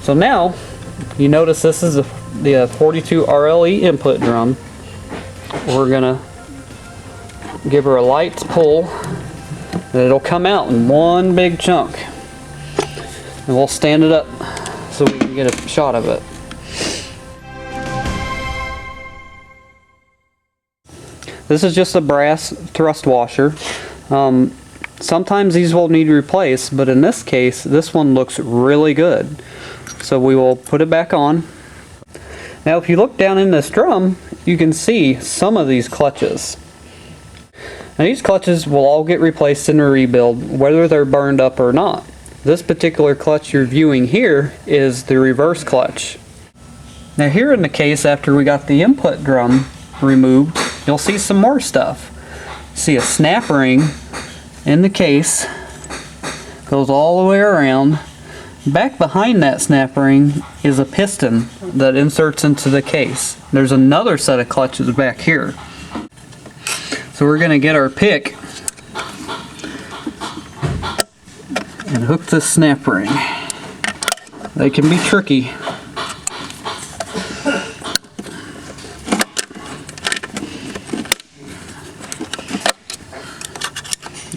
So now, you notice this is the 42 RLE input drum. We're gonna give her a light pull, and it'll come out in one big chunk. And we'll stand it up so we can get a shot of it. This is just a brass thrust washer. Sometimes these will need replaced, but in this case, this one looks really good. So we will put it back on. Now if you look down in this drum, you can see some of these clutches. Now these clutches will all get replaced in a rebuild, whether they're burned up or not. This particular clutch you're viewing here is the reverse clutch. Now here in the case, after we got the input drum removed, you'll see some more stuff. See a snap ring in the case, goes all the way around. Back behind that snap ring is a piston that inserts into the case. There's another set of clutches back here. So we're going to get our pick and hook this snap ring. They can be tricky.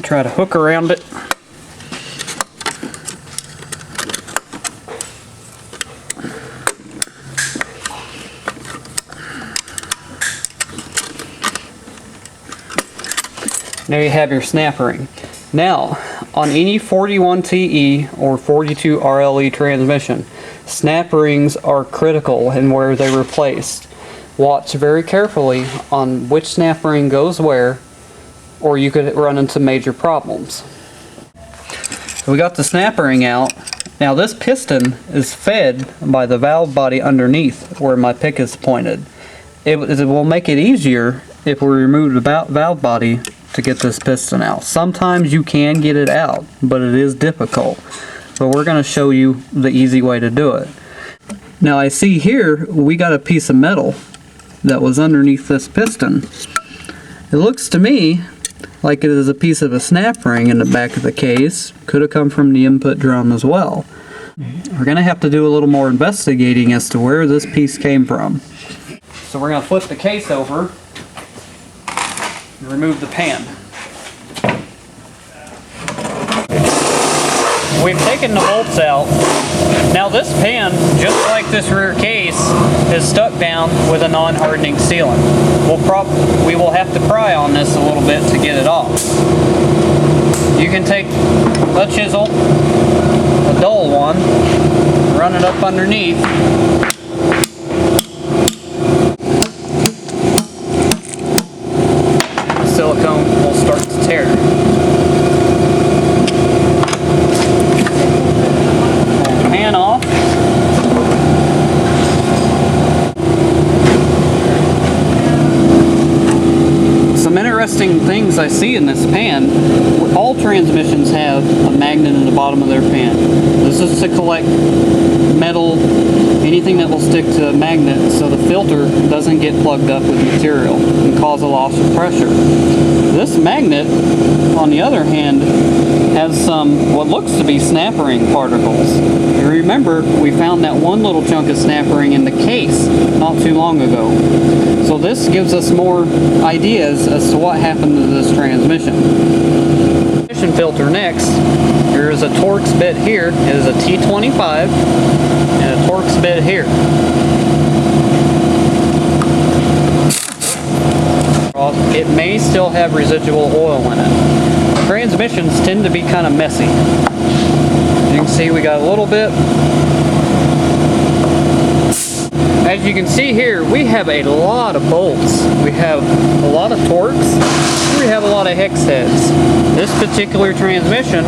Try to hook around it. There you have your snap ring. Now, on any 41TE or 42 RLE transmission, snap rings are critical in where they're replaced. Watch very carefully on which snap ring goes where, or you could run into major problems. So we got the snap ring out. Now this piston is fed by the valve body underneath where my pick is pointed. It will make it easier if we remove the valve body to get this piston out. Sometimes you can get it out, but it is difficult. So we're going to show you the easy way to do it. Now I see here we got a piece of metal that was underneath this piston. It looks to me like it is a piece of a snap ring in the back of the case. Could have come from the input drum as well. We're going to have to do a little more investigating as to where this piece came from. So we're going to flip the case over and remove the pan. We've taken the bolts out. Now this pan, just like this rear case, is stuck down with a non-hardening sealant. We will have to pry on this a little bit to get it off. You can take a chisel, a dull one, run it up underneath. The silicone will start to tear. Pull the pan off. Some interesting things I see in this pan. All transmissions have a magnet in the bottom of their pan. This is to collect metal, anything that will stick to a magnet so the filter doesn't get plugged up with material and cause a loss of pressure. This magnet, on the other hand, has some what looks to be snap ring particles. You remember, we found that one little chunk of snap ring in the case not too long ago. So this gives us more ideas as to what happened to this transmission. Filter next. There is a Torx bit here. It is a T25 and a Torx bit here. It may still have residual oil in it. Transmissions tend to be kind of messy. You can see we got a little bit. As you can see here, we have a lot of bolts. We have a lot of Torx. We have a lot of hex heads. This particular transmission,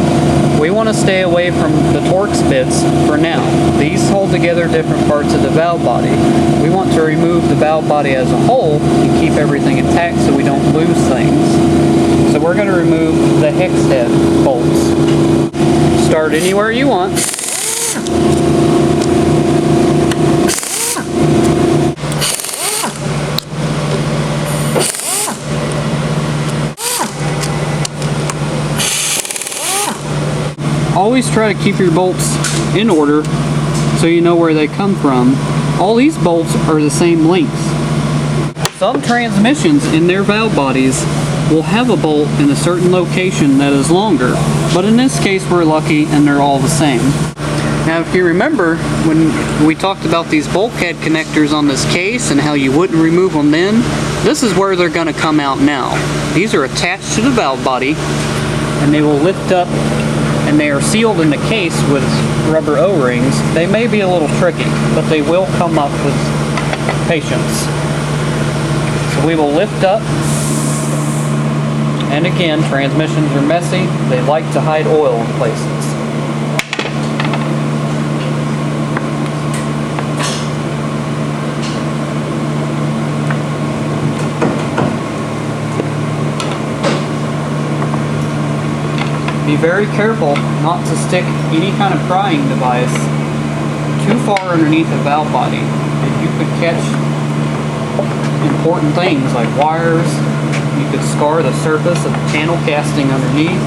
we want to stay away from the Torx bits for now. These hold together different parts of the valve body. We want to remove the valve body as a whole and keep everything intact so we don't lose things. So we're going to remove the hex head bolts. Start anywhere you want. Always try to keep your bolts in order so you know where they come from, all these bolts are the same length. Some transmissions in their valve bodies will have a bolt in a certain location that is longer, but in this case we're lucky and they're all the same. Now if you remember when we talked about these bulkhead connectors on this case and how you wouldn't remove them then, this is where they're going to come out now. These are attached to the valve body and they will lift up, and they are sealed in the case with rubber O-rings. They may be a little tricky, but they will come up with patience. So we will lift up, and again, transmissions are messy. They like to hide oil in places. Be very careful not to stick any kind of prying device too far underneath the valve body, and you could catch important things like wires. You could scar the surface of the channel casting underneath.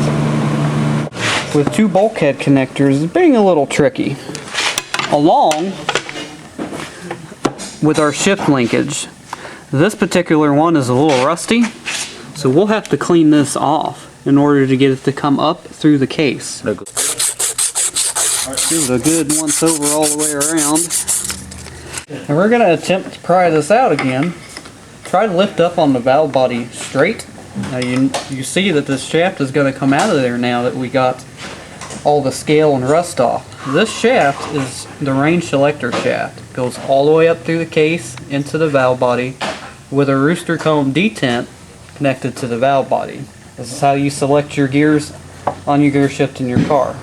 With two bulkhead connectors, it's being a little tricky. Along with our shift linkage. This particular one is a little rusty, so we'll have to clean this off in order to get it to come up through the case. Give it a good once over all the way around. And we're going to attempt to pry this out again. Try to lift up on the valve body straight. Now you see that this shaft is going to come out of there now that we got all the scale and rust off. This shaft is the range selector shaft. It goes all the way up through the case into the valve body with a rooster comb detent connected to the valve body. This is how you select your gears on your gear shift in your car.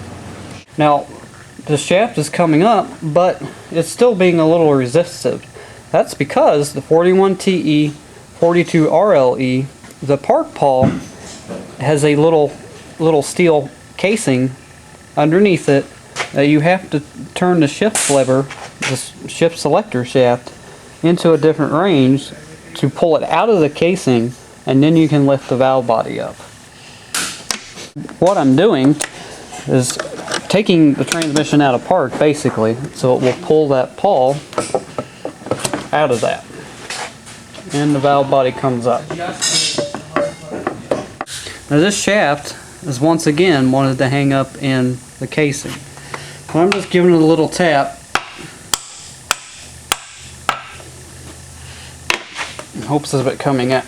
Now, the shaft is coming up, but it's still being a little resistive. That's because the 41TE, 42RLE, the park pawl has a little steel casing underneath it that you have to turn the shift lever, the shift selector shaft, into a different range to pull it out of the casing, and then you can lift the valve body up. What I'm doing is taking the transmission out of park basically, so it will pull that pawl out of that and the valve body comes up. Now this shaft is once again wanted to hang up in the casing. I'm just giving it a little tap in hopes of it coming out.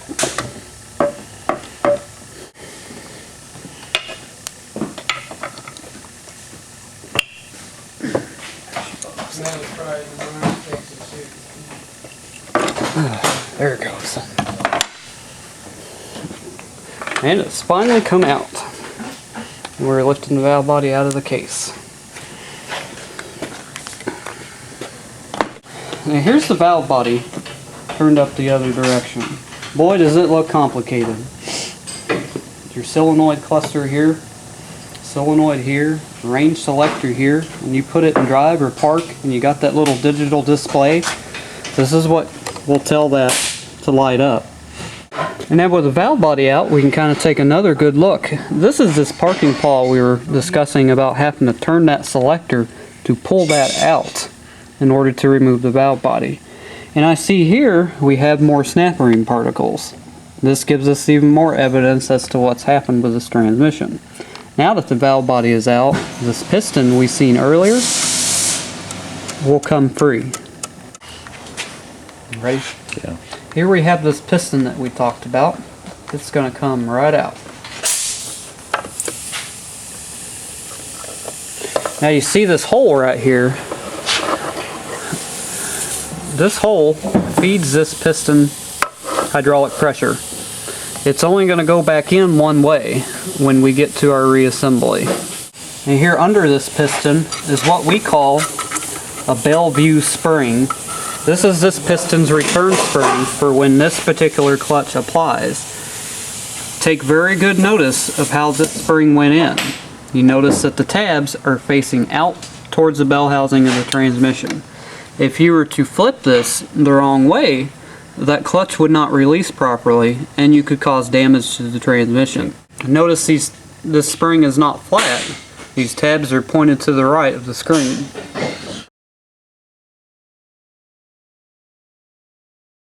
There it goes. And it's finally come out. We're lifting the valve body out of the case. Now here's the valve body turned up the other direction. Boy, does it look complicated. Your solenoid cluster here, solenoid here, range selector here, and you put it in drive or park and you got that little digital display. This is what will tell that to light up. And now with the valve body out, we can kind of take another good look. This is this parking pawl we were discussing about having to turn that selector to pull that out in order to remove the valve body. And I see here we have more snap ring particles. This gives us even more evidence as to what's happened with this transmission. Now that the valve body is out, this piston we seen earlier will come free. Ready? Yeah. Here we have this piston that we talked about. It's going to come right out. Now you see this hole right here. This hole feeds this piston hydraulic pressure. It's only going to go back in one way when we get to our reassembly. And here under this piston is what we call a Bellevue Spring. This is this piston's return spring for when this particular clutch applies. Take very good notice of how this spring went in. You notice that the tabs are facing out towards the bell housing of the transmission. If you were to flip this the wrong way, that clutch would not release properly and you could cause damage to the transmission. Notice this spring is not flat. These tabs are pointed to the right of the screen.